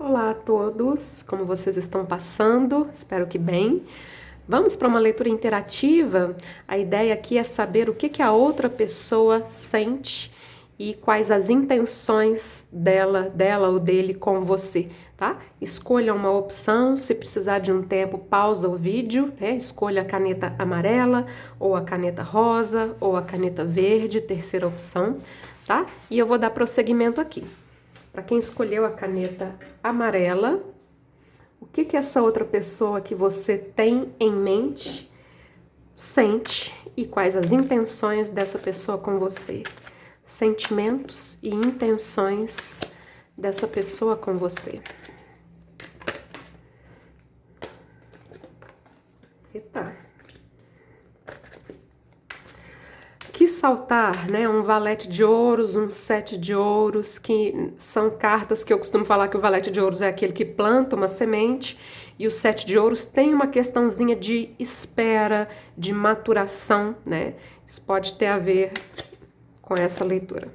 Olá a todos, como vocês estão passando? Espero que bem. Vamos para uma leitura interativa. A ideia aqui é saber o que a outra pessoa sente e quais as intenções dela ou dele com você, tá? Escolha uma opção, se precisar de um tempo, pausa o vídeo, né? Escolha a caneta amarela, ou a caneta rosa, ou a caneta verde, terceira opção, tá? E eu vou dar prosseguimento aqui. Para quem escolheu a caneta amarela, o que essa outra pessoa que você tem em mente sente e quais as intenções dessa pessoa com você? Sentimentos e intenções dessa pessoa com você. Eita. Que saltar, né? Um valete de ouros, um sete de ouros, que são cartas que eu costumo falar que o valete de ouros é aquele que planta uma semente e o sete de ouros tem uma questãozinha de espera, de maturação, né? Isso pode ter a ver com essa leitura.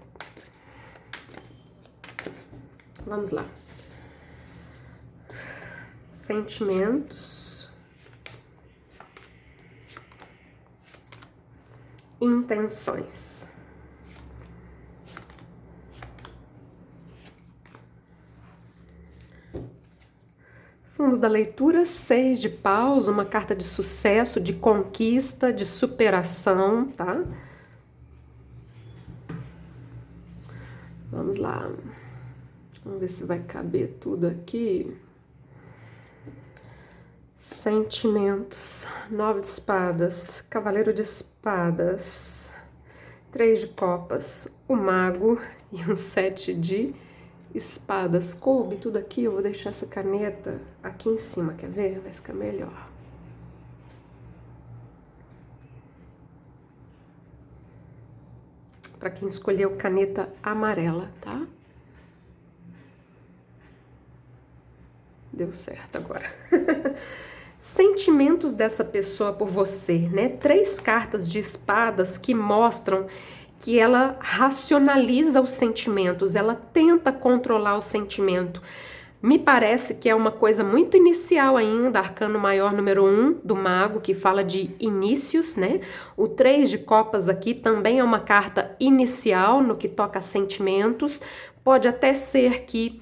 Vamos lá. Sentimentos. Intenções. Fundo da leitura, 6 de paus, uma carta de sucesso, de conquista, de superação, tá? Vamos lá. Vamos ver se vai caber tudo aqui. Sentimentos, 9 de espadas, cavaleiro de espadas, 3 de copas, o mago e um 7 de espadas. Coube tudo aqui, eu vou deixar essa caneta aqui em cima, quer ver? Vai ficar melhor. Para quem escolheu caneta amarela, tá? Deu certo agora. Sentimentos dessa pessoa por você, né? 3 cartas de espadas que mostram que ela racionaliza os sentimentos, ela tenta controlar o sentimento. Me parece que é uma coisa muito inicial ainda, arcano maior número 1 do mago, que fala de inícios, né? O 3 de copas aqui também é uma carta inicial no que toca a sentimentos. Pode até ser que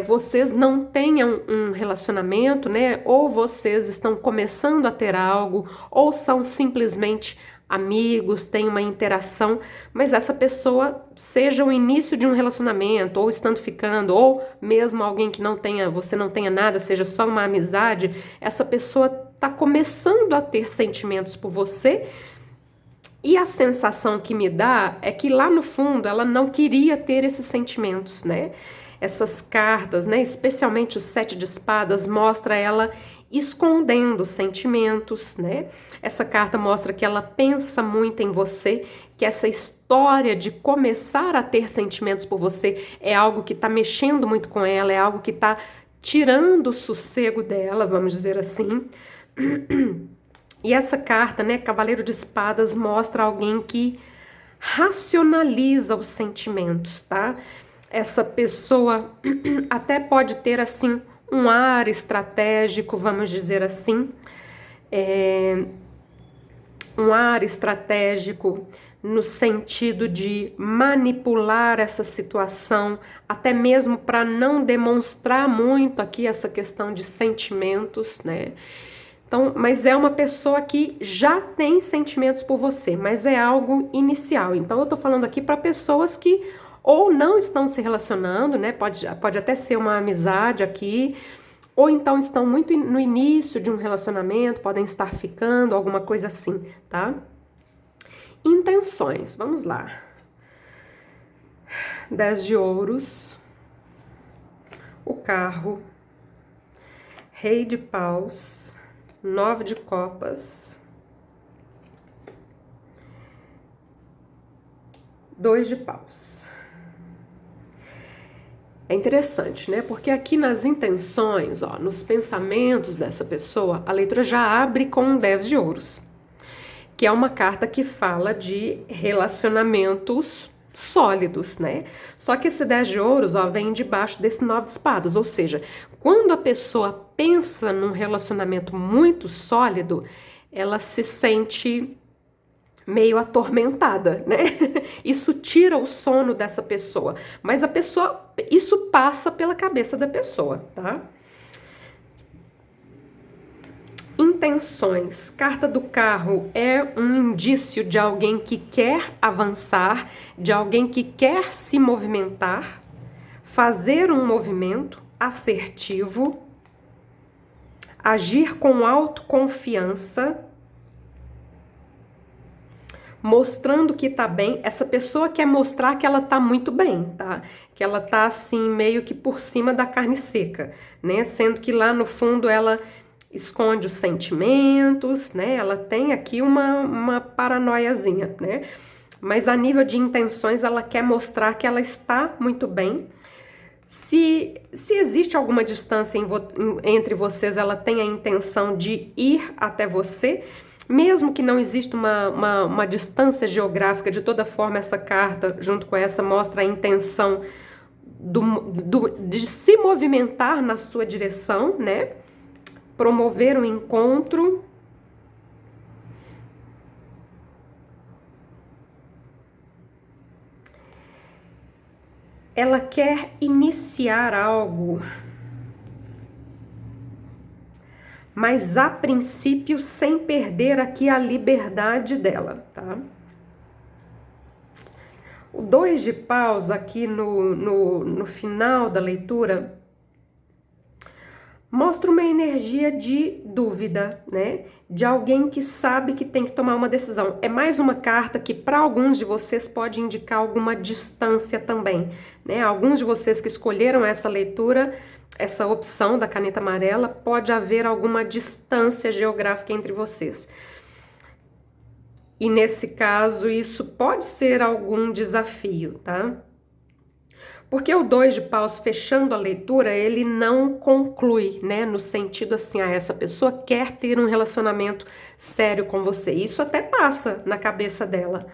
vocês não tenham um relacionamento, né? Ou vocês estão começando a ter algo, ou são simplesmente amigos, têm uma interação, mas essa pessoa, seja o início de um relacionamento, ou estando ficando, ou mesmo alguém que não tenha, você não tenha nada, seja só uma amizade, essa pessoa está começando a ter sentimentos por você. E a sensação que me dá é que lá no fundo ela não queria ter esses sentimentos, né? Essas cartas, né, especialmente o 7 de espadas, mostra ela escondendo sentimentos, né? Essa carta mostra que ela pensa muito em você, que essa história de começar a ter sentimentos por você é algo que está mexendo muito com ela, é algo que está tirando o sossego dela, vamos dizer assim. E essa carta, né, Cavaleiro de Espadas, mostra alguém que racionaliza os sentimentos, tá? Essa pessoa até pode ter, assim, um ar estratégico, vamos dizer assim, um ar estratégico no sentido de manipular essa situação, até mesmo para não demonstrar muito aqui essa questão de sentimentos, né? Então, mas é uma pessoa que já tem sentimentos por você, mas é algo inicial. Então, eu tô falando aqui para pessoas que ou não estão se relacionando, né? Pode até ser uma amizade aqui, ou então estão muito no início de um relacionamento, podem estar ficando, alguma coisa assim, tá? Intenções, vamos lá. 10 de ouros, o carro, rei de paus, 9 de copas, 2 de paus. É interessante, né? Porque aqui nas intenções, ó, nos pensamentos dessa pessoa, a leitura já abre com um 10 de ouros, que é uma carta que fala de relacionamentos sólidos, né? Só que esse 10 de ouros, ó, vem debaixo desse 9 de espadas, ou seja, quando a pessoa pensa num relacionamento muito sólido, ela se sente meio atormentada, né? Isso tira o sono dessa pessoa, mas a pessoa, isso passa pela cabeça da pessoa, tá? Intenções. Carta do carro é um indício de alguém que quer avançar, de alguém que quer se movimentar, fazer um movimento assertivo, agir com autoconfiança, mostrando que tá bem. Essa pessoa quer mostrar que ela tá muito bem, tá? Que ela tá assim meio que por cima da carne seca, né? Sendo que lá no fundo ela esconde os sentimentos, né? Ela tem aqui uma paranoiazinha, né? Mas a nível de intenções ela quer mostrar que ela está muito bem. Se existe alguma distância entre vocês, ela tem a intenção de ir até você, mesmo que não exista uma distância geográfica, de toda forma essa carta, junto com essa, mostra a intenção de se movimentar na sua direção, né? Promover um encontro. Ela quer iniciar algo, mas a princípio sem perder aqui a liberdade dela, tá? O 2 de paus aqui no final da leitura mostra uma energia de dúvida, né? De alguém que sabe que tem que tomar uma decisão. É mais uma carta que para alguns de vocês pode indicar alguma distância também, né? Alguns de vocês que escolheram essa leitura, essa opção da caneta amarela, pode haver alguma distância geográfica entre vocês. E nesse caso, isso pode ser algum desafio, tá? Porque o 2 de paus, fechando a leitura, ele não conclui, né? No sentido assim, essa pessoa quer ter um relacionamento sério com você. Isso até passa na cabeça dela.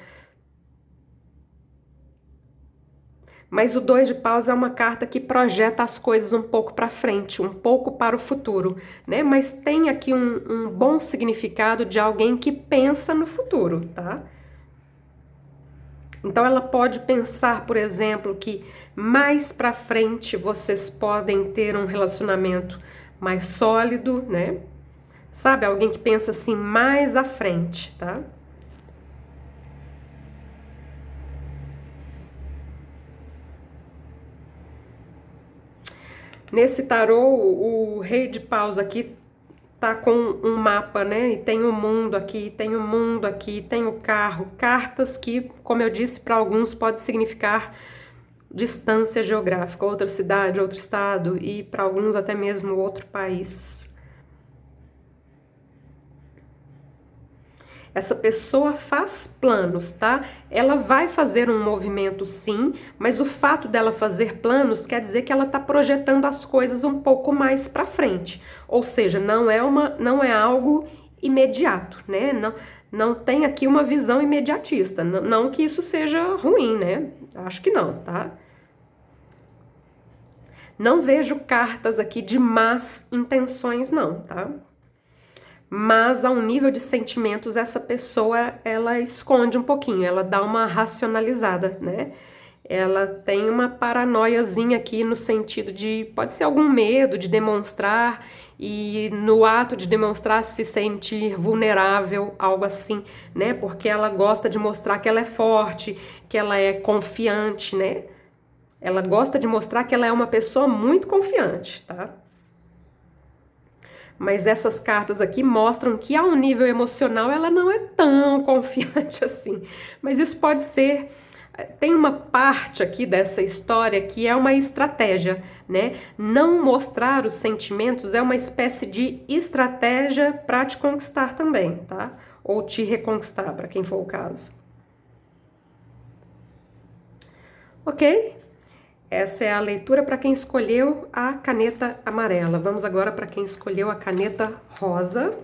Mas o 2 de paus é uma carta que projeta as coisas um pouco para frente, um pouco para o futuro, né? Mas tem aqui um bom significado de alguém que pensa no futuro, tá? Então ela pode pensar, por exemplo, que mais pra frente vocês podem ter um relacionamento mais sólido, né? Sabe, alguém que pensa assim mais à frente, tá? Nesse tarô, o rei de paus aqui tá com um mapa, né? E tem o mundo aqui, tem o mundo aqui, tem o carro, cartas que, como eu disse, para alguns pode significar distância geográfica, outra cidade, outro estado e para alguns até mesmo outro país. Essa pessoa faz planos, tá? Ela vai fazer um movimento sim, mas o fato dela fazer planos quer dizer que ela tá projetando as coisas um pouco mais para frente. Ou seja, não é algo imediato, né? Não tem aqui uma visão imediatista. Não que isso seja ruim, né? Acho que não, tá? Não vejo cartas aqui de más intenções, não, tá? Mas ao nível de sentimentos, essa pessoa, ela esconde um pouquinho, ela dá uma racionalizada, né? Ela tem uma paranoiazinha aqui no sentido de, pode ser algum medo de demonstrar e no ato de demonstrar se sentir vulnerável, algo assim, né? Porque ela gosta de mostrar que ela é forte, que ela é confiante, né? Ela gosta de mostrar que ela é uma pessoa muito confiante, tá? Mas essas cartas aqui mostram que ao nível emocional ela não é tão confiante assim. Mas isso pode ser... Tem uma parte aqui dessa história que é uma estratégia, né? Não mostrar os sentimentos é uma espécie de estratégia para te conquistar também, tá? Ou te reconquistar, para quem for o caso. Ok? Essa é a leitura para quem escolheu a caneta amarela. Vamos agora para quem escolheu a caneta rosa.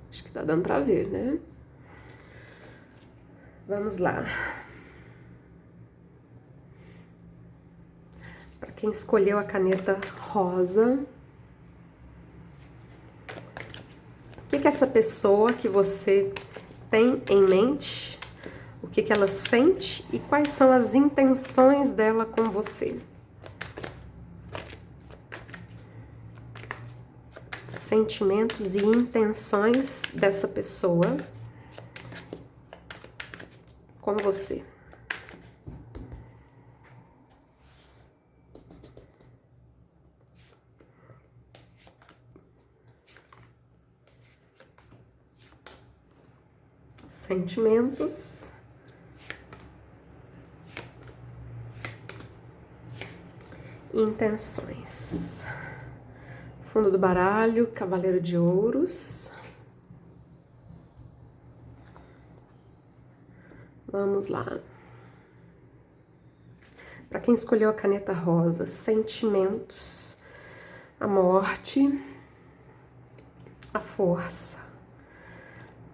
Acho que tá dando para ver, né? Vamos lá. Para quem escolheu a caneta rosa, o que essa pessoa que você tem em mente, o que ela sente e quais são as intenções dela com você? Sentimentos e intenções dessa pessoa com você. Sentimentos e intenções. Fundo do baralho, Cavaleiro de Ouros. Vamos lá. Para quem escolheu a caneta rosa, sentimentos, a morte, a força.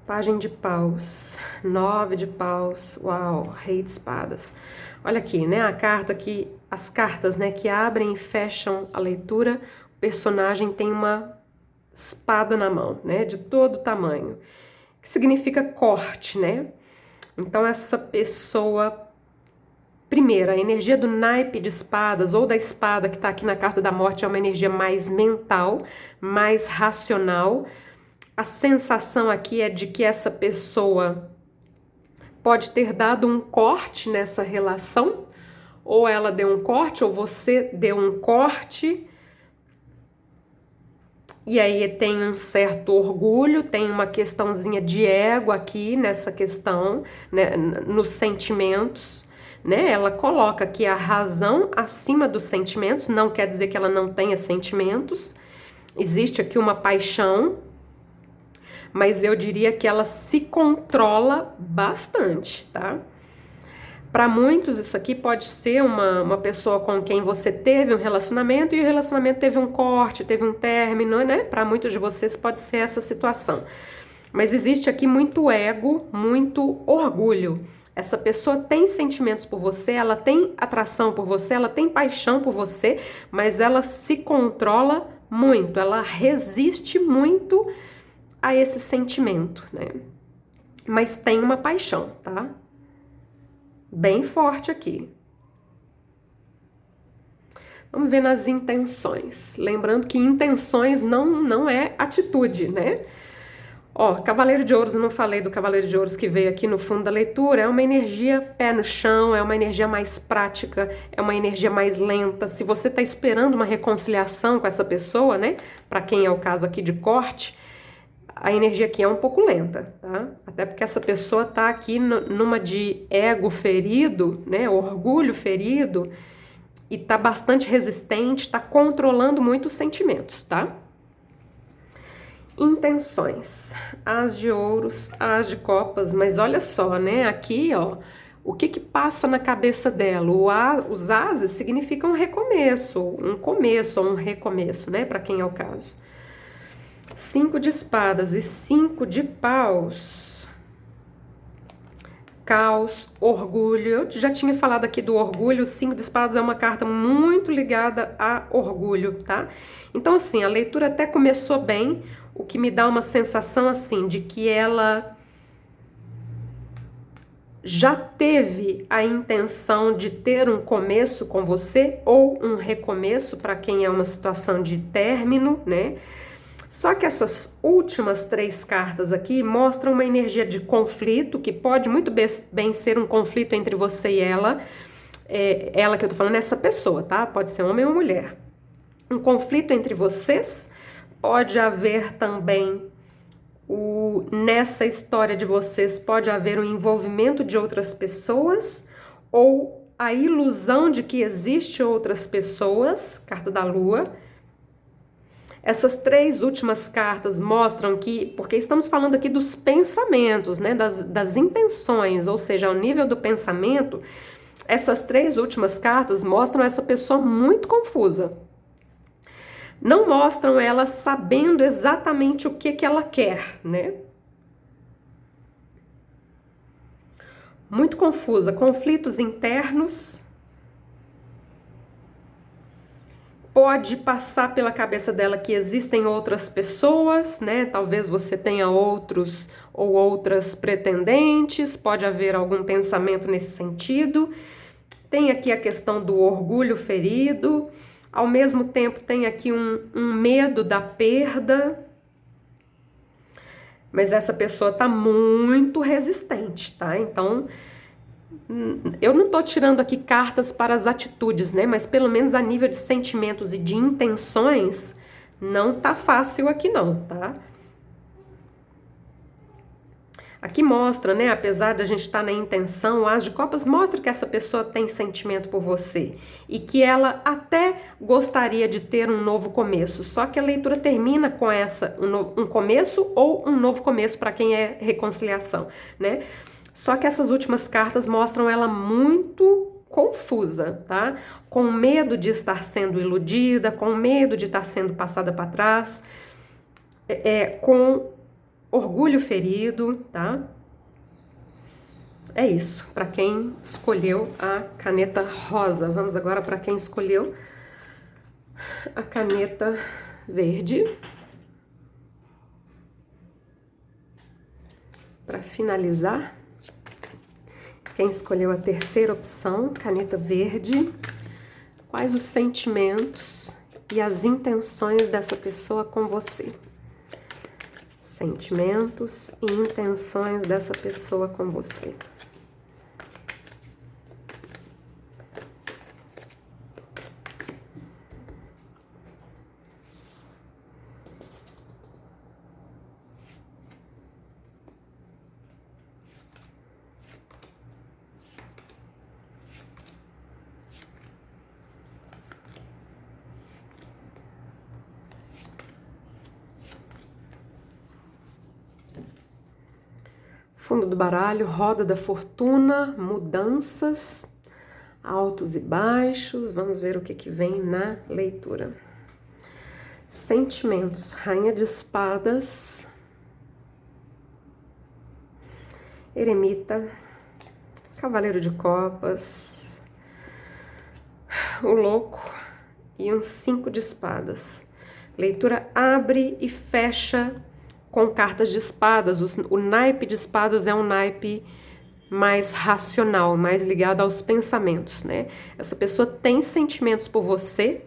Pagem de paus, 9 de paus, uau, Rei de espadas. Olha aqui, né, a carta que, as cartas, né, que abrem e fecham a leitura, o personagem tem uma espada na mão, né, de todo tamanho, que significa corte, né? Então essa pessoa, primeiro, a energia do naipe de espadas ou da espada que tá aqui na carta da morte é uma energia mais mental, mais racional. A sensação aqui é de que essa pessoa pode ter dado um corte nessa relação, ou ela deu um corte, ou você deu um corte, e aí tem um certo orgulho, tem uma questãozinha de ego aqui nessa questão, né, nos sentimentos, né? Ela coloca aqui a razão acima dos sentimentos, não quer dizer que ela não tenha sentimentos, existe aqui uma paixão, mas eu diria que ela se controla bastante, tá? Para muitos isso aqui pode ser uma pessoa com quem você teve um relacionamento e o relacionamento teve um corte, teve um término, né? Para muitos de vocês pode ser essa situação. Mas existe aqui muito ego, muito orgulho. Essa pessoa tem sentimentos por você, ela tem atração por você, ela tem paixão por você, mas ela se controla muito, ela resiste muito a esse sentimento, né? Mas tem uma paixão, tá? Bem forte aqui. Vamos ver nas intenções. Lembrando que intenções não é atitude, né? Ó, Cavaleiro de Ouros, eu não falei do Cavaleiro de Ouros que veio aqui no fundo da leitura, é uma energia pé no chão, é uma energia mais prática, é uma energia mais lenta. Se você tá esperando uma reconciliação com essa pessoa, né? Para quem é o caso aqui de corte, a energia aqui é um pouco lenta, tá? Até porque essa pessoa tá aqui numa de ego ferido, né? Orgulho ferido, e tá bastante resistente, tá controlando muito os sentimentos, tá? Intenções. As de ouros, as de copas, mas olha só, né? Aqui, ó, o que passa na cabeça dela? Os ases significam um recomeço, um começo ou um recomeço, né? Para quem é o caso. 5 de espadas e 5 de paus. Caos, orgulho. Eu já tinha falado aqui do orgulho. O 5 de espadas é uma carta muito ligada a orgulho, tá? Então, assim, a leitura até começou bem, o que me dá uma sensação, assim, de que ela já teve a intenção de ter um começo com você ou um recomeço para quem é uma situação de término, né? Só que essas últimas 3 cartas aqui mostram uma energia de conflito, que pode muito bem ser um conflito entre você e ela. Ela que eu tô falando é essa pessoa, tá? Pode ser homem ou mulher. Um conflito entre vocês, pode haver também, nessa história de vocês, pode haver um envolvimento de outras pessoas, ou a ilusão de que existe outras pessoas, carta da lua. Essas 3 últimas cartas mostram que, porque estamos falando aqui dos pensamentos, né, das intenções, ou seja, ao nível do pensamento, essas 3 últimas cartas mostram essa pessoa muito confusa. Não mostram ela sabendo exatamente o que ela quer, né? muito confusa, conflitos internos. Pode passar pela cabeça dela que existem outras pessoas, né? Talvez você tenha outros ou outras pretendentes, pode haver algum pensamento nesse sentido. Tem aqui a questão do orgulho ferido, ao mesmo tempo tem aqui um medo da perda, mas essa pessoa tá muito resistente, tá? Então, eu não tô tirando aqui cartas para as atitudes, né? Mas pelo menos a nível de sentimentos e de intenções, não tá fácil aqui não, tá? Aqui mostra, né, apesar de a gente estar na intenção, o As de Copas mostra que essa pessoa tem sentimento por você e que ela até gostaria de ter um novo começo, só que a leitura termina com um começo ou um novo começo para quem é reconciliação, né? Só que essas últimas cartas mostram ela muito confusa, tá? Com medo de estar sendo iludida, com medo de estar sendo passada para trás, com orgulho ferido, tá? É isso, para quem escolheu a caneta rosa. Vamos agora para quem escolheu a caneta verde. Para finalizar, quem escolheu a terceira opção, caneta verde, quais os sentimentos e as intenções dessa pessoa com você? Sentimentos e intenções dessa pessoa com você. Fundo do baralho, roda da fortuna, mudanças, altos e baixos. Vamos ver o que vem na leitura. Sentimentos, rainha de espadas, eremita, cavaleiro de copas, o louco e um 5 de espadas. Leitura abre e fecha com cartas de espadas. O naipe de espadas é um naipe mais racional, mais ligado aos pensamentos, né? Essa pessoa tem sentimentos por você,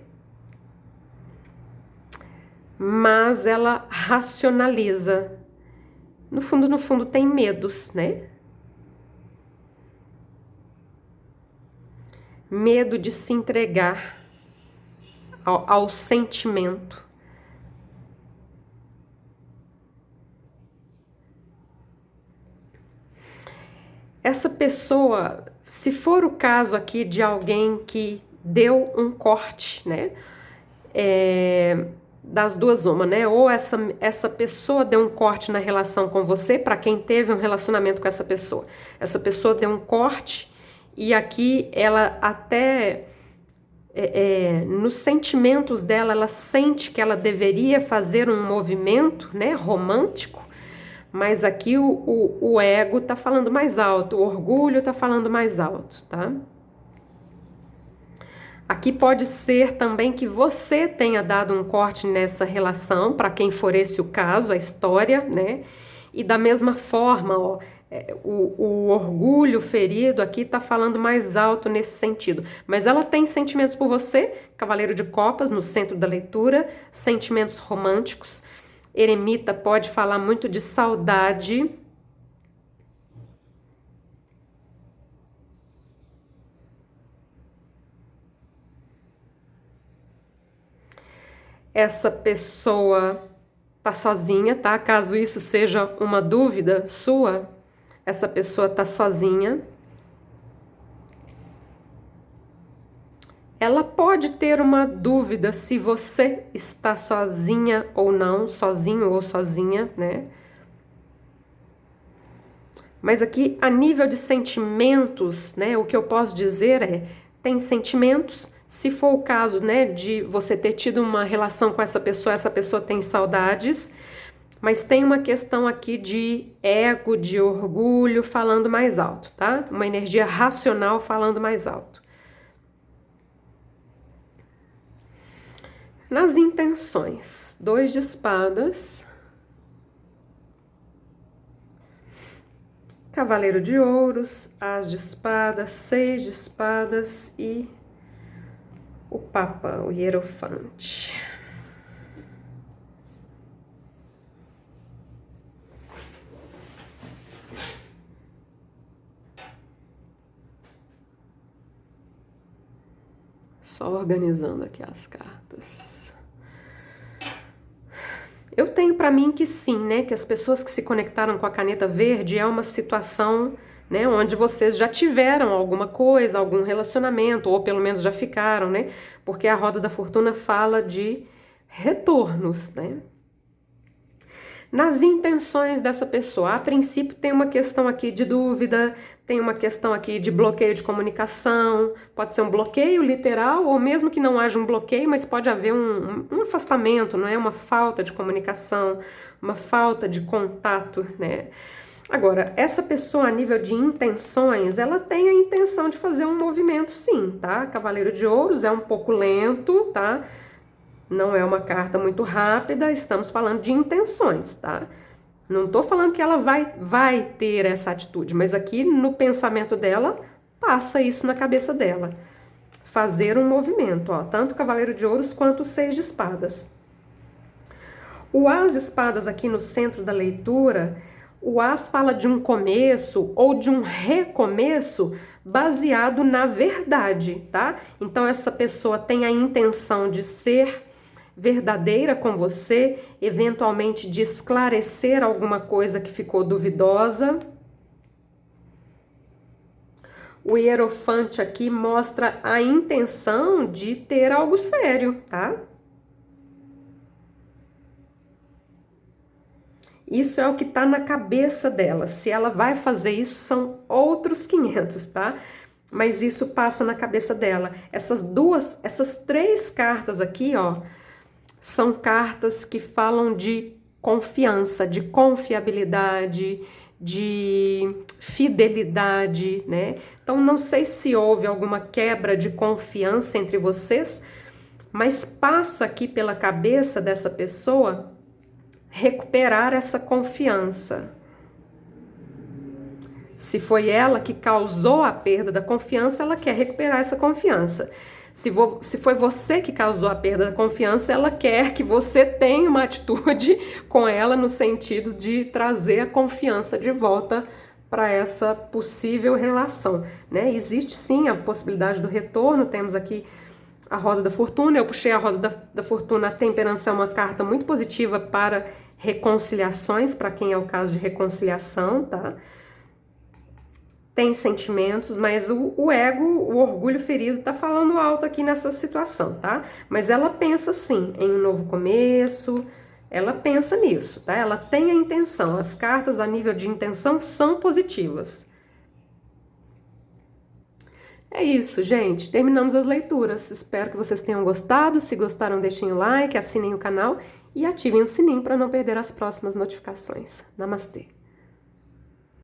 mas ela racionaliza. No fundo, tem medos, né? Medo de se entregar ao sentimento. Essa pessoa, se for o caso aqui de alguém que deu um corte, né? Das duas uma, né? Ou essa pessoa deu um corte na relação com você, para quem teve um relacionamento com essa pessoa. Essa pessoa deu um corte e aqui ela até, nos sentimentos dela, ela sente que ela deveria fazer um movimento, né, romântico, mas aqui o ego tá falando mais alto, o orgulho tá falando mais alto, tá? Aqui pode ser também que você tenha dado um corte nessa relação, para quem for esse o caso, a história, né? E da mesma forma, ó, o orgulho ferido aqui tá falando mais alto nesse sentido. Mas ela tem sentimentos por você, cavaleiro de copas no centro da leitura, sentimentos românticos. Eremita pode falar muito de saudade. Essa pessoa tá sozinha, tá? Caso isso seja uma dúvida sua, essa pessoa tá sozinha. Ela pode ter uma dúvida se você está sozinha ou não, sozinho ou sozinha, né? Mas aqui, a nível de sentimentos, né, o que eu posso dizer tem sentimentos. Se for o caso, né, de você ter tido uma relação com essa pessoa tem saudades. mas tem uma questão aqui de ego, de orgulho falando mais alto, tá? Uma energia racional falando mais alto. Nas intenções, 2 de espadas, Cavaleiro de ouros, As de espadas, 6 de espadas e o Papa, o Hierofante. Só organizando aqui as cartas. Eu tenho para mim que sim, né? Que as pessoas que se conectaram com a caneta verde é uma situação, né? Onde vocês já tiveram alguma coisa, algum relacionamento, ou pelo menos já ficaram, né? Porque a roda da fortuna fala de retornos, né? Nas intenções dessa pessoa, a princípio tem uma questão aqui de dúvida, tem uma questão aqui de bloqueio de comunicação, pode ser um bloqueio literal, ou mesmo que não haja um bloqueio, mas pode haver um afastamento, não é? Uma falta de comunicação, uma falta de contato, né? Agora, essa pessoa a nível de intenções, ela tem a intenção de fazer um movimento sim, tá? Cavaleiro de ouros é um pouco lento, tá? Não é uma carta muito rápida, estamos falando de intenções, tá? Não tô falando que ela vai ter essa atitude, mas aqui no pensamento dela, passa isso na cabeça dela. Fazer um movimento, ó, tanto o Cavaleiro de Ouros quanto o 6 de espadas. O As de espadas aqui no centro da leitura, o As fala de um começo ou de um recomeço baseado na verdade, tá? Então essa pessoa tem a intenção de ser verdadeira com você, eventualmente de esclarecer alguma coisa que ficou duvidosa. O Hierofante aqui mostra a intenção de ter algo sério, tá? Isso é o que tá na cabeça dela. Se ela vai fazer isso, são outros 500, tá? Mas isso passa na cabeça dela. Essas 3 cartas aqui, ó, são cartas que falam de confiança, de confiabilidade, de fidelidade, né? Então, não sei se houve alguma quebra de confiança entre vocês, mas passa aqui pela cabeça dessa pessoa recuperar essa confiança. Se foi ela que causou a perda da confiança, ela quer recuperar essa confiança. Se foi você que causou a perda da confiança, ela quer que você tenha uma atitude com ela no sentido de trazer a confiança de volta para essa possível relação, né? Existe sim a possibilidade do retorno, temos aqui a roda da fortuna, eu puxei a roda da fortuna, a temperança é uma carta muito positiva para reconciliações, para quem é o caso de reconciliação, tá? Tem sentimentos, mas o ego, o orgulho ferido tá falando alto aqui nessa situação, tá? Mas ela pensa sim em um novo começo, ela pensa nisso, tá? Ela tem a intenção, as cartas a nível de intenção são positivas. É isso, gente. Terminamos as leituras. Espero que vocês tenham gostado. Se gostaram, deixem o like, assinem o canal e ativem o sininho para não perder as próximas notificações. Namastê!